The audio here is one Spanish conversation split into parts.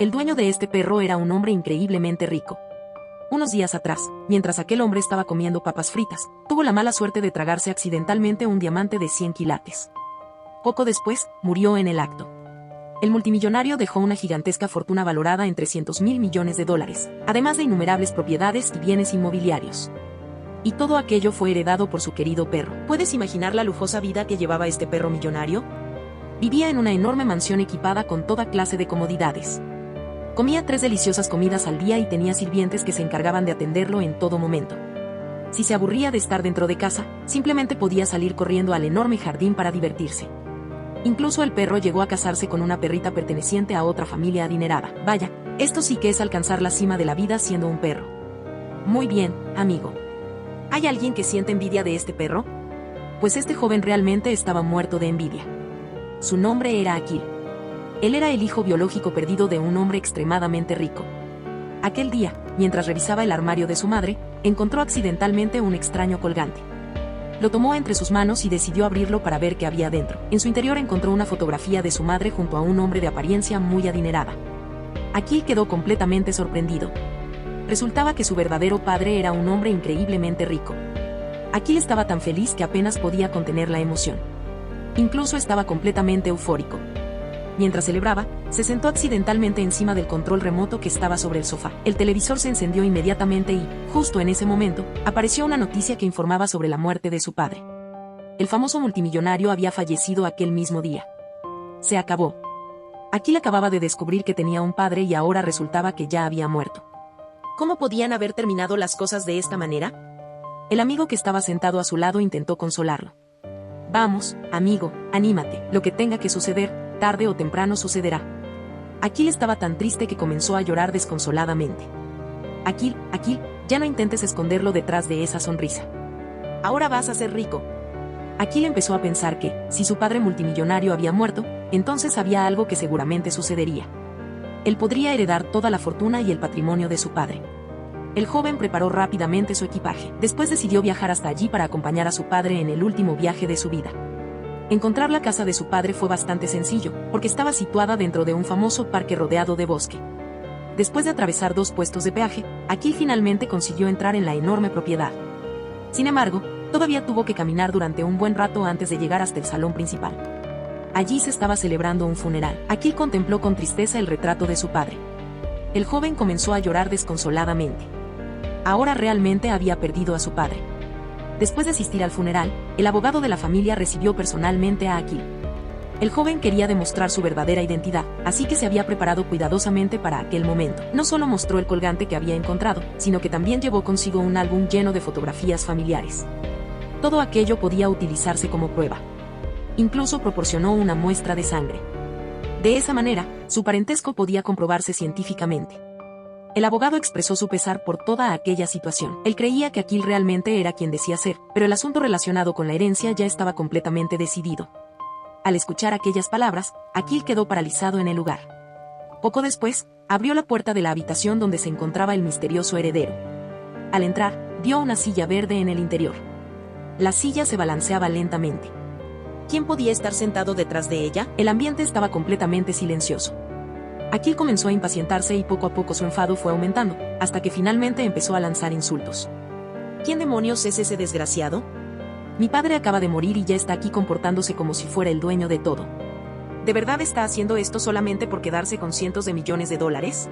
El dueño de este perro era un hombre increíblemente rico. Unos días atrás, mientras aquel hombre estaba comiendo papas fritas, tuvo la mala suerte de tragarse accidentalmente un diamante de 100 quilates. Poco después, murió en el acto. El multimillonario dejó una gigantesca fortuna valorada en $300.000 millones, además de innumerables propiedades y bienes inmobiliarios. Y todo aquello fue heredado por su querido perro. ¿Puedes imaginar la lujosa vida que llevaba este perro millonario? Vivía en una enorme mansión equipada con toda clase de comodidades. Comía 3 deliciosas comidas al día y tenía sirvientes que se encargaban de atenderlo en todo momento. Si se aburría de estar dentro de casa, simplemente podía salir corriendo al enorme jardín para divertirse. Incluso el perro llegó a casarse con una perrita perteneciente a otra familia adinerada. Vaya, esto sí que es alcanzar la cima de la vida siendo un perro. Muy bien, amigo. ¿Hay alguien que siente envidia de este perro? Pues este joven realmente estaba muerto de envidia. Su nombre era Akil. Él era el hijo biológico perdido de un hombre extremadamente rico. Aquel día, mientras revisaba el armario de su madre, encontró accidentalmente un extraño colgante. Lo tomó entre sus manos y decidió abrirlo para ver qué había dentro. En su interior encontró una fotografía de su madre junto a un hombre de apariencia muy adinerada. Akil quedó completamente sorprendido. Resultaba que su verdadero padre era un hombre increíblemente rico. Akil estaba tan feliz que apenas podía contener la emoción. Incluso estaba completamente eufórico. Mientras celebraba, se sentó accidentalmente encima del control remoto que estaba sobre el sofá. El televisor se encendió inmediatamente y, justo en ese momento, apareció una noticia que informaba sobre la muerte de su padre. El famoso multimillonario había fallecido aquel mismo día. Se acabó. Akil acababa de descubrir que tenía un padre y ahora resultaba que ya había muerto. ¿Cómo podían haber terminado las cosas de esta manera? El amigo que estaba sentado a su lado intentó consolarlo. Vamos, amigo, anímate, lo que tenga que suceder, tarde o temprano sucederá. Akil estaba tan triste que comenzó a llorar desconsoladamente. Akil, ya no intentes esconderlo detrás de esa sonrisa. Ahora vas a ser rico. Akil empezó a pensar que, si su padre multimillonario había muerto, entonces había algo que seguramente sucedería. Él podría heredar toda la fortuna y el patrimonio de su padre. El joven preparó rápidamente su equipaje. Después decidió viajar hasta allí para acompañar a su padre en el último viaje de su vida. Encontrar la casa de su padre fue bastante sencillo, porque estaba situada dentro de un famoso parque rodeado de bosque. Después de atravesar 2 puestos de peaje, Akil finalmente consiguió entrar en la enorme propiedad. Sin embargo, todavía tuvo que caminar durante un buen rato antes de llegar hasta el salón principal. Allí se estaba celebrando un funeral. Akil contempló con tristeza el retrato de su padre. El joven comenzó a llorar desconsoladamente. Ahora realmente había perdido a su padre. Después de asistir al funeral, el abogado de la familia recibió personalmente a Akil. El joven quería demostrar su verdadera identidad, así que se había preparado cuidadosamente para aquel momento. No solo mostró el colgante que había encontrado, sino que también llevó consigo un álbum lleno de fotografías familiares. Todo aquello podía utilizarse como prueba. Incluso proporcionó una muestra de sangre. De esa manera, su parentesco podía comprobarse científicamente. El abogado expresó su pesar por toda aquella situación. Él creía que Akil realmente era quien decía ser, pero el asunto relacionado con la herencia ya estaba completamente decidido. Al escuchar aquellas palabras, Akil quedó paralizado en el lugar. Poco después, abrió la puerta de la habitación donde se encontraba el misterioso heredero. Al entrar, vio una silla verde en el interior. La silla se balanceaba lentamente. ¿Quién podía estar sentado detrás de ella? El ambiente estaba completamente silencioso. Akil comenzó a impacientarse y poco a poco su enfado fue aumentando, hasta que finalmente empezó a lanzar insultos. ¿Quién demonios es ese desgraciado? Mi padre acaba de morir y ya está aquí comportándose como si fuera el dueño de todo. ¿De verdad está haciendo esto solamente por quedarse con cientos de millones de dólares?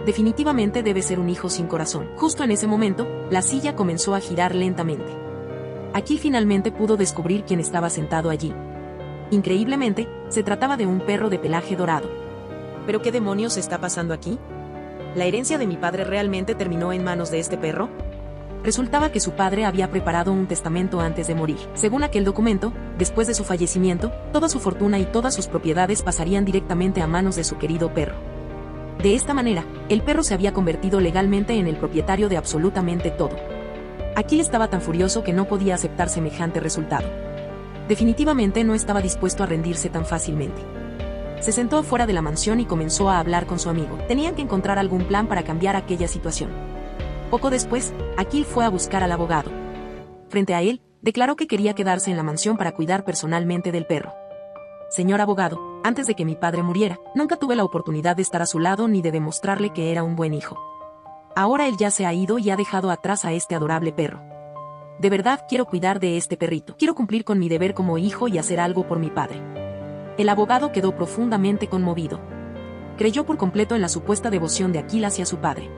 Definitivamente debe ser un hijo sin corazón. Justo en ese momento, la silla comenzó a girar lentamente. Akil finalmente pudo descubrir quién estaba sentado allí. Increíblemente, se trataba de un perro de pelaje dorado. ¿Pero qué demonios está pasando aquí? ¿La herencia de mi padre realmente terminó en manos de este perro? Resultaba que su padre había preparado un testamento antes de morir. Según aquel documento, después de su fallecimiento, toda su fortuna y todas sus propiedades pasarían directamente a manos de su querido perro. De esta manera, el perro se había convertido legalmente en el propietario de absolutamente todo. Akil estaba tan furioso que no podía aceptar semejante resultado. Definitivamente no estaba dispuesto a rendirse tan fácilmente. Se sentó afuera de la mansión y comenzó a hablar con su amigo. Tenían que encontrar algún plan para cambiar aquella situación. Poco después, Akil fue a buscar al abogado. Frente a él, declaró que quería quedarse en la mansión para cuidar personalmente del perro. Señor abogado, Antes de que mi padre muriera, nunca tuve la oportunidad de estar a su lado ni de demostrarle que era un buen hijo. Ahora él ya se ha ido y ha dejado atrás a este adorable perro. De verdad quiero cuidar de este perrito. Quiero cumplir con mi deber como hijo y hacer algo por mi padre. El abogado quedó profundamente conmovido. Creyó por completo en la supuesta devoción de Aquil hacia su padre.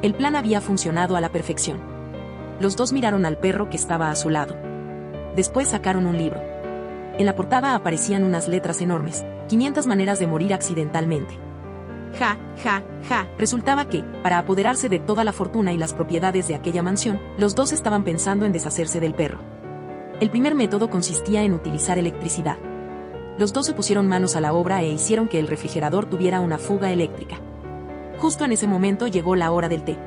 El plan había funcionado a la perfección. Los dos miraron al perro que estaba a su lado. Después sacaron un libro. En la portada aparecían unas letras enormes: 500 maneras de morir accidentalmente. Ja, ja, ja. Resultaba que, para apoderarse de toda la fortuna y las propiedades de aquella mansión, los dos estaban pensando en deshacerse del perro. El primer método consistía en utilizar electricidad. Los dos se pusieron manos a la obra e hicieron que el refrigerador tuviera una fuga eléctrica. Justo en ese momento llegó la hora del té.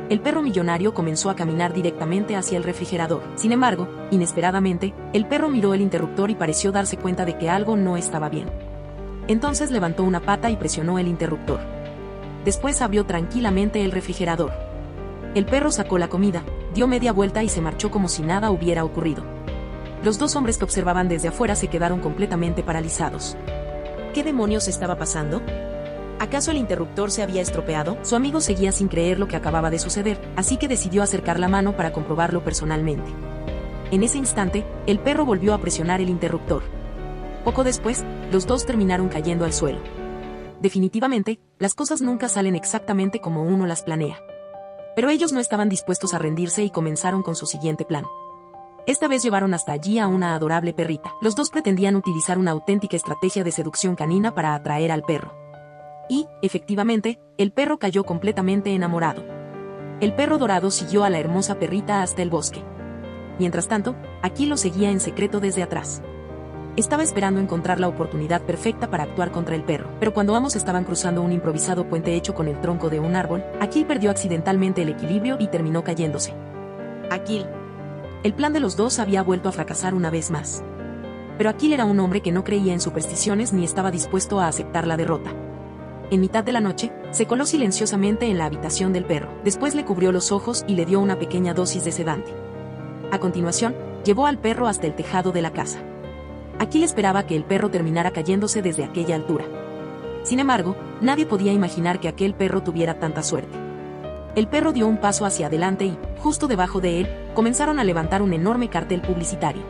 El perro millonario comenzó a caminar directamente hacia el refrigerador. Sin embargo, inesperadamente, el perro miró el interruptor y pareció darse cuenta de que algo no estaba bien. Entonces levantó una pata y presionó el interruptor. Después abrió tranquilamente el refrigerador. El perro sacó la comida, dio media vuelta y se marchó como si nada hubiera ocurrido. Los dos hombres que observaban desde afuera se quedaron completamente paralizados. ¿Qué demonios estaba pasando? ¿Acaso el interruptor se había estropeado? Su amigo seguía sin creer lo que acababa de suceder, así que decidió acercar la mano para comprobarlo personalmente. En ese instante, el perro volvió a presionar el interruptor. Poco después, los dos terminaron cayendo al suelo. Definitivamente, las cosas nunca salen exactamente como uno las planea. Pero ellos no estaban dispuestos a rendirse y comenzaron con su siguiente plan. Esta vez llevaron hasta allí a una adorable perrita. Los dos pretendían utilizar una auténtica estrategia de seducción canina para atraer al perro. Y, efectivamente, el perro cayó completamente enamorado. El perro dorado siguió a la hermosa perrita hasta el bosque. Mientras tanto, Aquil lo seguía en secreto desde atrás. Estaba esperando encontrar la oportunidad perfecta para actuar contra el perro, pero cuando ambos estaban cruzando un improvisado puente hecho con el tronco de un árbol, Aquil perdió accidentalmente el equilibrio y terminó cayéndose. Aquil. El plan de los dos había vuelto a fracasar una vez más. Pero Aquil era un hombre que no creía en supersticiones ni estaba dispuesto a aceptar la derrota. En mitad de la noche, se coló silenciosamente en la habitación del perro. Después le cubrió los ojos y le dio una pequeña dosis de sedante. A continuación, llevó al perro hasta el tejado de la casa. Aquil esperaba que el perro terminara cayéndose desde aquella altura. Sin embargo, nadie podía imaginar que aquel perro tuviera tanta suerte. El perro dio un paso hacia adelante y, justo debajo de él, comenzaron a levantar un enorme cartel publicitario.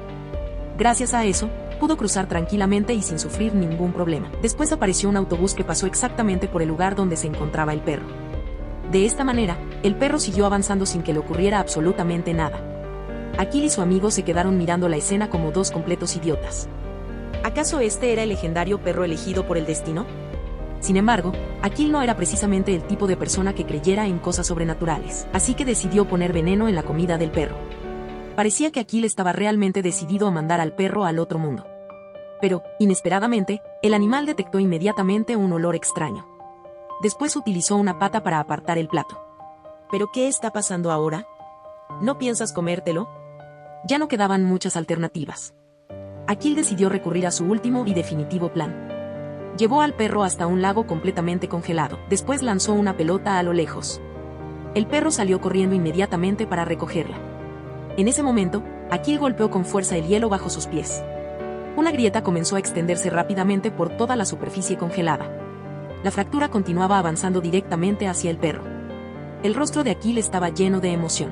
Gracias a eso, pudo cruzar tranquilamente y sin sufrir ningún problema. Después apareció un autobús que pasó exactamente por el lugar donde se encontraba el perro. De esta manera, el perro siguió avanzando sin que le ocurriera absolutamente nada. Aquil y su amigo se quedaron mirando la escena como dos completos idiotas. ¿Acaso este era el legendario perro elegido por el destino? Sin embargo, Aquil no era precisamente el tipo de persona que creyera en cosas sobrenaturales, así que decidió poner veneno en la comida del perro. Parecía que Aquil estaba realmente decidido a mandar al perro al otro mundo. Pero, inesperadamente, el animal detectó inmediatamente un olor extraño. Después utilizó una pata para apartar el plato. ¿Pero qué está pasando ahora? ¿No piensas comértelo? Ya no quedaban muchas alternativas. Aquil decidió recurrir a su último y definitivo plan. Llevó al perro hasta un lago completamente congelado. Después lanzó una pelota a lo lejos. El perro salió corriendo inmediatamente para recogerla. En ese momento, Aquil golpeó con fuerza el hielo bajo sus pies. Una grieta comenzó a extenderse rápidamente por toda la superficie congelada. La fractura continuaba avanzando directamente hacia el perro. El rostro de Aquil estaba lleno de emoción.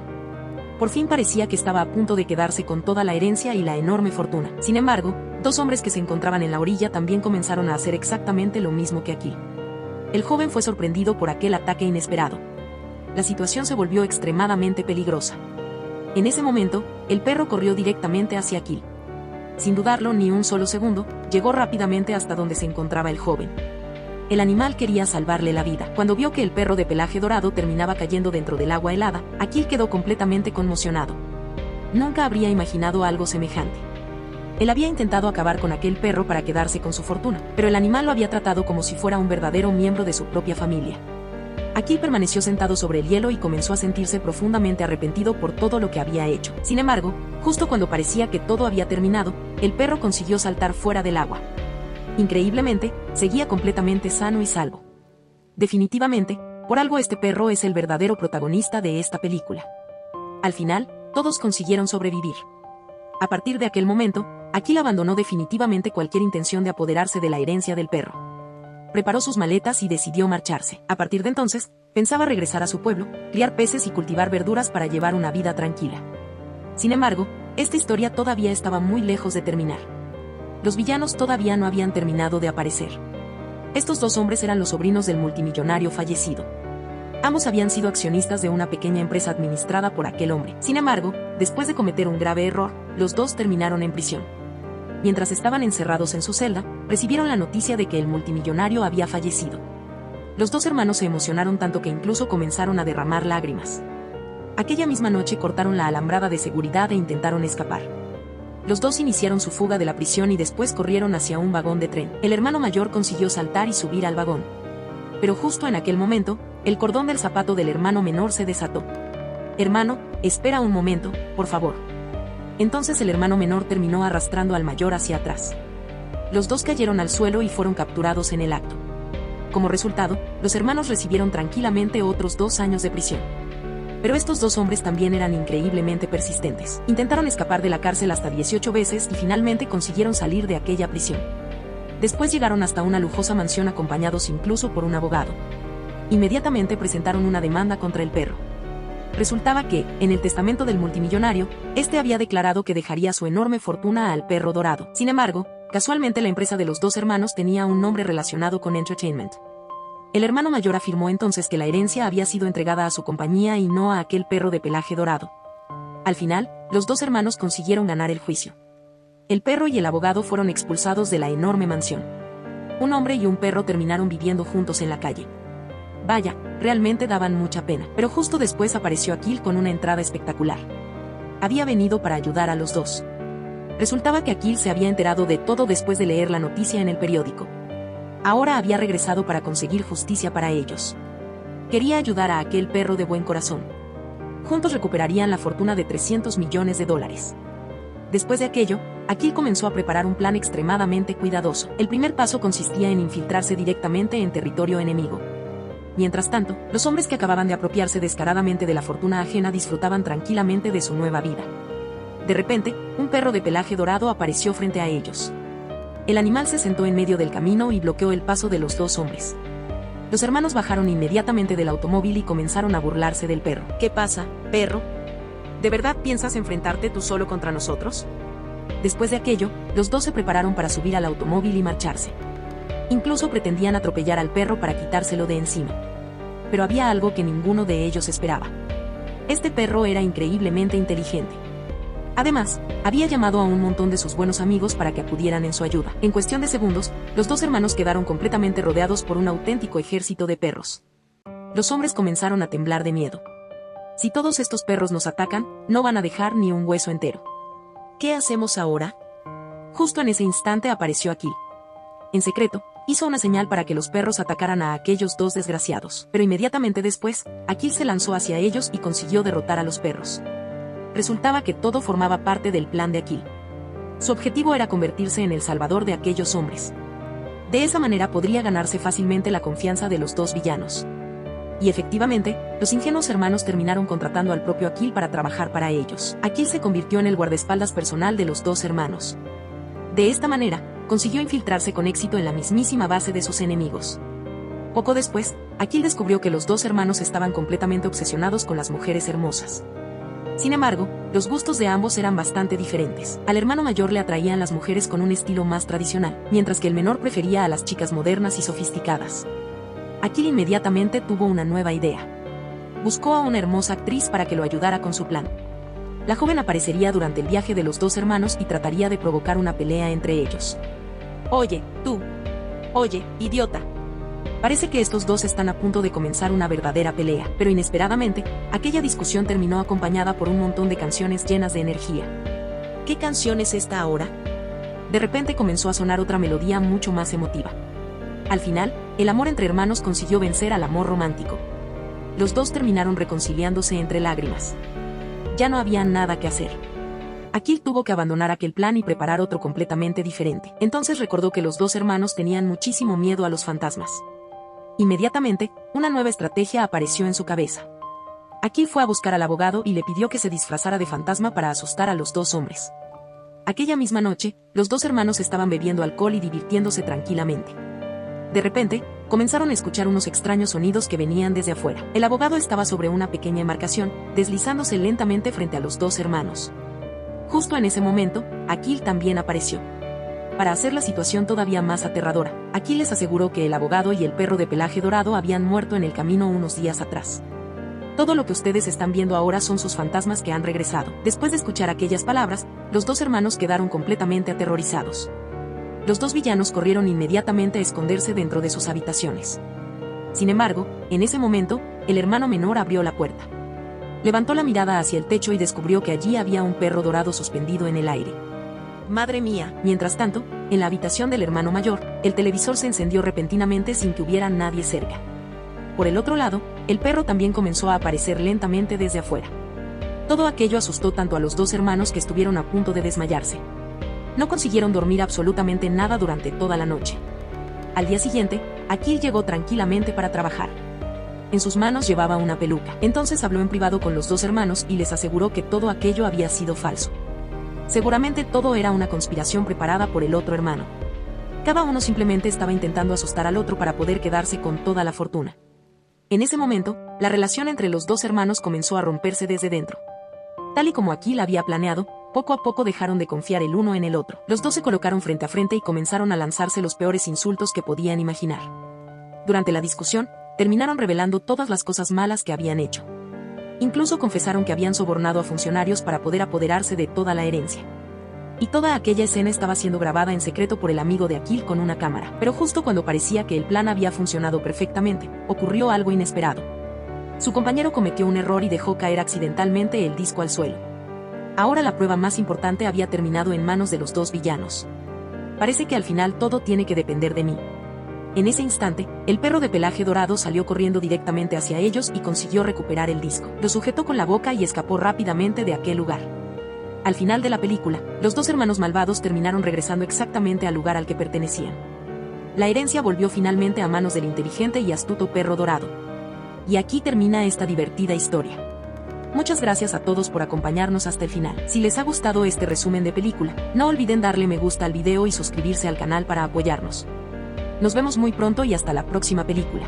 Por fin parecía que estaba a punto de quedarse con toda la herencia y la enorme fortuna. Sin embargo, dos hombres que se encontraban en la orilla también comenzaron a hacer exactamente lo mismo que Aquil. El joven fue sorprendido por aquel ataque inesperado. La situación se volvió extremadamente peligrosa. En ese momento, el perro corrió directamente hacia Aquil. Sin dudarlo ni un solo segundo, llegó rápidamente hasta donde se encontraba el joven. El animal quería salvarle la vida. Cuando vio que el perro de pelaje dorado terminaba cayendo dentro del agua helada, Aquil quedó completamente conmocionado. Nunca habría imaginado algo semejante. Él había intentado acabar con aquel perro para quedarse con su fortuna, pero el animal lo había tratado como si fuera un verdadero miembro de su propia familia. Aquil permaneció sentado sobre el hielo y comenzó a sentirse profundamente arrepentido por todo lo que había hecho. Sin embargo, justo cuando parecía que todo había terminado, el perro consiguió saltar fuera del agua. Increíblemente, seguía completamente sano y salvo. Definitivamente, por algo este perro es el verdadero protagonista de esta película. Al final, todos consiguieron sobrevivir. A partir de aquel momento, Akil abandonó definitivamente cualquier intención de apoderarse de la herencia del perro. Preparó sus maletas y decidió marcharse. A partir de entonces, pensaba regresar a su pueblo, criar peces y cultivar verduras para llevar una vida tranquila. Sin embargo, esta historia todavía estaba muy lejos de terminar. Los villanos todavía no habían terminado de aparecer. Estos dos hombres eran los sobrinos del multimillonario fallecido. Ambos habían sido accionistas de una pequeña empresa administrada por aquel hombre. Sin embargo, después de cometer un grave error, los dos terminaron en prisión. Mientras estaban encerrados en su celda, recibieron la noticia de que el multimillonario había fallecido. Los dos hermanos se emocionaron tanto que incluso comenzaron a derramar lágrimas. Aquella misma noche cortaron la alambrada de seguridad e intentaron escapar. Los dos iniciaron su fuga de la prisión y después corrieron hacia un vagón de tren. El hermano mayor consiguió saltar y subir al vagón. Pero justo en aquel momento, el cordón del zapato del hermano menor se desató. «Hermano, espera un momento, por favor». Entonces el hermano menor terminó arrastrando al mayor hacia atrás. Los dos cayeron al suelo y fueron capturados en el acto. Como resultado, los hermanos recibieron tranquilamente otros 2 años de prisión. Pero estos dos hombres también eran increíblemente persistentes. Intentaron escapar de la cárcel hasta 18 veces y finalmente consiguieron salir de aquella prisión. Después llegaron hasta una lujosa mansión acompañados incluso por un abogado. Inmediatamente presentaron una demanda contra el perro. Resultaba que, en el testamento del multimillonario, este había declarado que dejaría su enorme fortuna al perro dorado. Sin embargo, casualmente la empresa de los dos hermanos tenía un nombre relacionado con Entertainment. El hermano mayor afirmó entonces que la herencia había sido entregada a su compañía y no a aquel perro de pelaje dorado. Al final, los dos hermanos consiguieron ganar el juicio. El perro y el abogado fueron expulsados de la enorme mansión. Un hombre y un perro terminaron viviendo juntos en la calle. Vaya, realmente daban mucha pena. Pero justo después apareció Akil con una entrada espectacular. Había venido para ayudar a los dos. Resultaba que Akil se había enterado de todo después de leer la noticia en el periódico. Ahora había regresado para conseguir justicia para ellos. Quería ayudar a aquel perro de buen corazón. Juntos recuperarían la fortuna de $300 millones. Después de aquello, Akil comenzó a preparar un plan extremadamente cuidadoso. El primer paso consistía en infiltrarse directamente en territorio enemigo. Mientras tanto, los hombres que acababan de apropiarse descaradamente de la fortuna ajena disfrutaban tranquilamente de su nueva vida. De repente, un perro de pelaje dorado apareció frente a ellos. El animal se sentó en medio del camino y bloqueó el paso de los dos hombres. Los hermanos bajaron inmediatamente del automóvil y comenzaron a burlarse del perro. «¿Qué pasa, perro? ¿De verdad piensas enfrentarte tú solo contra nosotros?» Después de aquello, los dos se prepararon para subir al automóvil y marcharse. Incluso pretendían atropellar al perro para quitárselo de encima. Pero había algo que ninguno de ellos esperaba. Este perro era increíblemente inteligente. Además, había llamado a un montón de sus buenos amigos para que acudieran en su ayuda. En cuestión de segundos, los dos hermanos quedaron completamente rodeados por un auténtico ejército de perros. Los hombres comenzaron a temblar de miedo. Si todos estos perros nos atacan, no van a dejar ni un hueso entero. ¿Qué hacemos ahora? Justo en ese instante apareció Akil. En secreto, hizo una señal para que los perros atacaran a aquellos dos desgraciados. Pero inmediatamente después, Akil se lanzó hacia ellos y consiguió derrotar a los perros. Resultaba que todo formaba parte del plan de Akil. Su objetivo era convertirse en el salvador de aquellos hombres. De esa manera podría ganarse fácilmente la confianza de los dos villanos. Y efectivamente, los ingenuos hermanos terminaron contratando al propio Akil para trabajar para ellos. Akil se convirtió en el guardaespaldas personal de los dos hermanos. De esta manera, consiguió infiltrarse con éxito en la mismísima base de sus enemigos. Poco después, Akil descubrió que los dos hermanos estaban completamente obsesionados con las mujeres hermosas. Sin embargo, los gustos de ambos eran bastante diferentes. Al hermano mayor le atraían las mujeres con un estilo más tradicional, mientras que el menor prefería a las chicas modernas y sofisticadas. Akil inmediatamente tuvo una nueva idea. Buscó a una hermosa actriz para que lo ayudara con su plan. La joven aparecería durante el viaje de los dos hermanos y trataría de provocar una pelea entre ellos. «Oye, tú. Oye, idiota». Parece que estos dos están a punto de comenzar una verdadera pelea, pero inesperadamente, aquella discusión terminó acompañada por un montón de canciones llenas de energía. ¿Qué canción es esta ahora? De repente comenzó a sonar otra melodía mucho más emotiva. Al final, el amor entre hermanos consiguió vencer al amor romántico. Los dos terminaron reconciliándose entre lágrimas. Ya no había nada que hacer. Akil tuvo que abandonar aquel plan y preparar otro completamente diferente. Entonces recordó que los dos hermanos tenían muchísimo miedo a los fantasmas. Inmediatamente, una nueva estrategia apareció en su cabeza. Akil fue a buscar al abogado y le pidió que se disfrazara de fantasma para asustar a los dos hombres. Aquella misma noche, los dos hermanos estaban bebiendo alcohol y divirtiéndose tranquilamente. De repente, comenzaron a escuchar unos extraños sonidos que venían desde afuera. El abogado estaba sobre una pequeña embarcación, deslizándose lentamente frente a los dos hermanos. Justo en ese momento, Akil también apareció. Para hacer la situación todavía más aterradora, Akil les aseguró que el abogado y el perro de pelaje dorado habían muerto en el camino unos días atrás. Todo lo que ustedes están viendo ahora son sus fantasmas que han regresado. Después de escuchar aquellas palabras, los dos hermanos quedaron completamente aterrorizados. Los dos villanos corrieron inmediatamente a esconderse dentro de sus habitaciones. Sin embargo, en ese momento, el hermano menor abrió la puerta. Levantó la mirada hacia el techo y descubrió que allí había un perro dorado suspendido en el aire. ¡Madre mía! Mientras tanto, en la habitación del hermano mayor, el televisor se encendió repentinamente sin que hubiera nadie cerca. Por el otro lado, el perro también comenzó a aparecer lentamente desde afuera. Todo aquello asustó tanto a los dos hermanos que estuvieron a punto de desmayarse. No consiguieron dormir absolutamente nada durante toda la noche. Al día siguiente, Akil llegó tranquilamente para trabajar. En sus manos llevaba una peluca. Entonces habló en privado con los dos hermanos y les aseguró que todo aquello había sido falso. Seguramente todo era una conspiración preparada por el otro hermano. Cada uno simplemente estaba intentando asustar al otro para poder quedarse con toda la fortuna. En ese momento, la relación entre los dos hermanos comenzó a romperse desde dentro. Tal y como Akil había planeado, poco a poco dejaron de confiar el uno en el otro. Los dos se colocaron frente a frente y comenzaron a lanzarse los peores insultos que podían imaginar. Durante la discusión, terminaron revelando todas las cosas malas que habían hecho. Incluso confesaron que habían sobornado a funcionarios para poder apoderarse de toda la herencia. Y toda aquella escena estaba siendo grabada en secreto por el amigo de Akil con una cámara. Pero justo cuando parecía que el plan había funcionado perfectamente, ocurrió algo inesperado. Su compañero cometió un error y dejó caer accidentalmente el disco al suelo. Ahora la prueba más importante había terminado en manos de los dos villanos. Parece que al final todo tiene que depender de mí. En ese instante, el perro de pelaje dorado salió corriendo directamente hacia ellos y consiguió recuperar el disco. Lo sujetó con la boca y escapó rápidamente de aquel lugar. Al final de la película, los dos hermanos malvados terminaron regresando exactamente al lugar al que pertenecían. La herencia volvió finalmente a manos del inteligente y astuto perro dorado. Y aquí termina esta divertida historia. Muchas gracias a todos por acompañarnos hasta el final. Si les ha gustado este resumen de película, no olviden darle me gusta al video y suscribirse al canal para apoyarnos. Nos vemos muy pronto y hasta la próxima película.